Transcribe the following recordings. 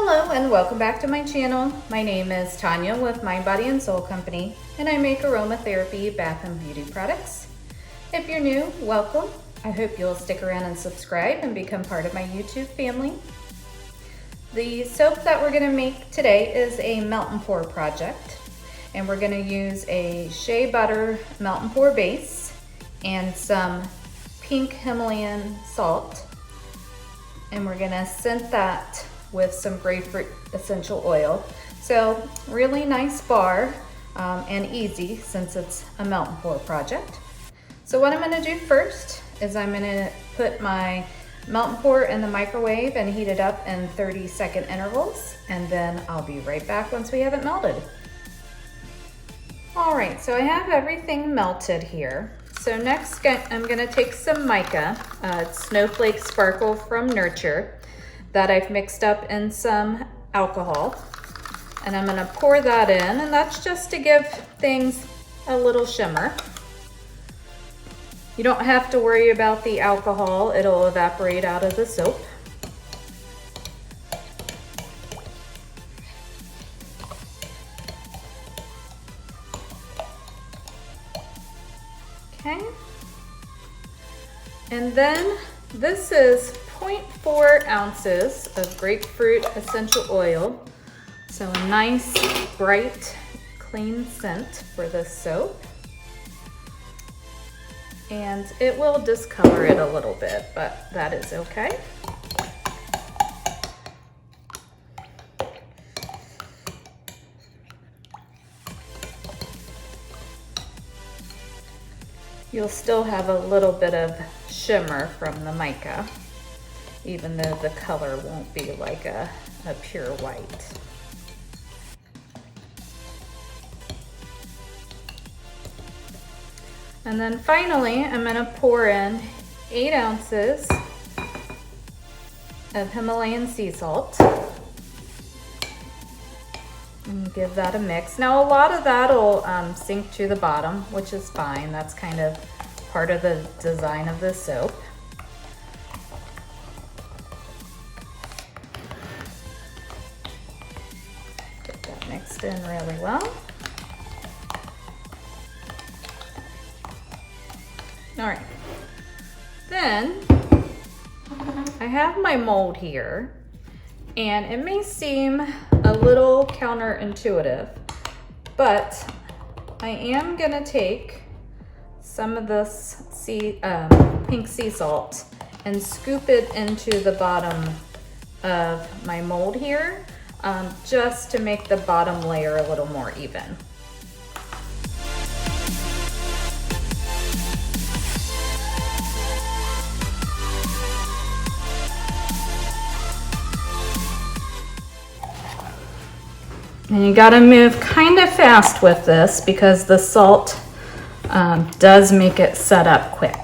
Hello and welcome back to my channel. My name is Tanya with Mind, Body and Soul Company, and I make aromatherapy, bath and beauty products. If you're new, welcome. I hope you'll stick around and subscribe and become part of my YouTube family. The soap that we're gonna make today is a melt and pour project, and we're gonna use a shea butter melt and pour base and some pink Himalayan salt, and we're gonna scent that with some grapefruit essential oil. So really nice bar and easy since it's a melt and pour project. So what I'm gonna do first is I'm gonna put my melt and pour in the microwave and heat it up in 30-second intervals, and then I'll be right back once we have it melted. All right, so I have everything melted here. So next I'm gonna take some mica, Snowflake Sparkle from Nurture, that I've mixed up in some alcohol, and I'm gonna pour that in, and that's just to give things a little shimmer. You don't have to worry about the alcohol, it'll evaporate out of the soap. Okay, and then this is 0.4 ounces of grapefruit essential oil. So a nice, bright, clean scent for this soap. And it will discolor it a little bit, but that is okay. You'll still have a little bit of shimmer from the mica, even though the color won't be like a pure white. And then finally, I'm gonna pour in 8 ounces of Himalayan sea salt and give that a mix. Now a lot of that will sink to the bottom, which is fine. That's kind of part of the design of this soap. Get that mixed in really well. All right, then I have my mold here, and it may seem a little counterintuitive, but I am gonna take some of this pink sea salt and scoop it into the bottom of my mold here, just to make the bottom layer a little more even. And you gotta move kind of fast with this because the salt does make it set up quick.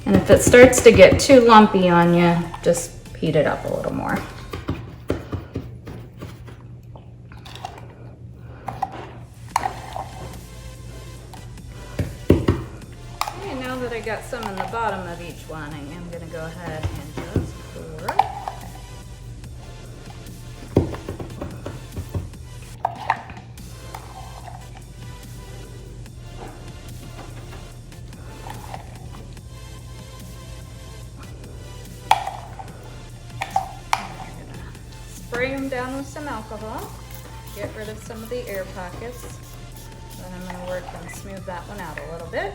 And if it starts to get too lumpy on you, just heat it up a little more. Okay, now that I got some in the bottom of each one, I am gonna go ahead and just pour. Spray them down with some alcohol, get rid of some of the air pockets. Then I'm going to work and smooth that one out a little bit.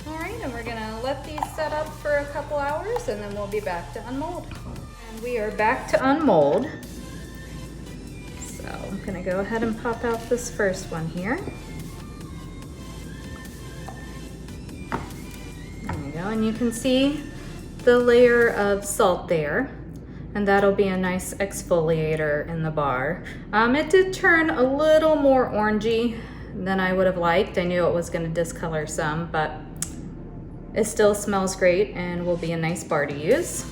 All right, and we're going to let these set up for a couple hours, and then we'll be back to unmold. And we are back to unmold. So I'm going to go ahead and pop out this first one here. There you go, and you can see the layer of salt there. And that'll be a nice exfoliator in the bar. It did turn a little more orangey than I would have liked. I knew it was gonna discolor some, but it still smells great and will be a nice bar to use.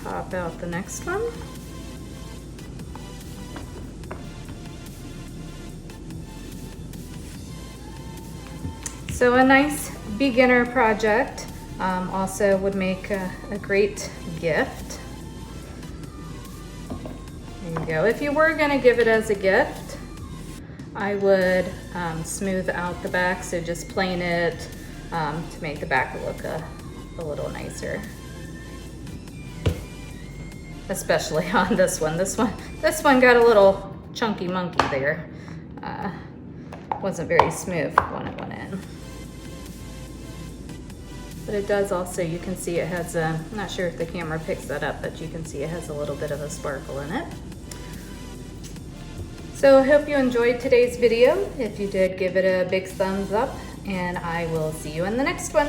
Pop out the next one. So a nice beginner project, also would make a great gift. There you go. If you were gonna give it as a gift, I would smooth out the back, so just plane it to make the back look a little nicer. Especially on this one. This one got a little chunky monkey there. Wasn't very smooth when it went in. But it does also, you can see it has a, I'm not sure if the camera picks that up, but you can see it has a little bit of a sparkle in it. So I hope you enjoyed today's video. If you did, give it a big thumbs up, and I will see you in the next one.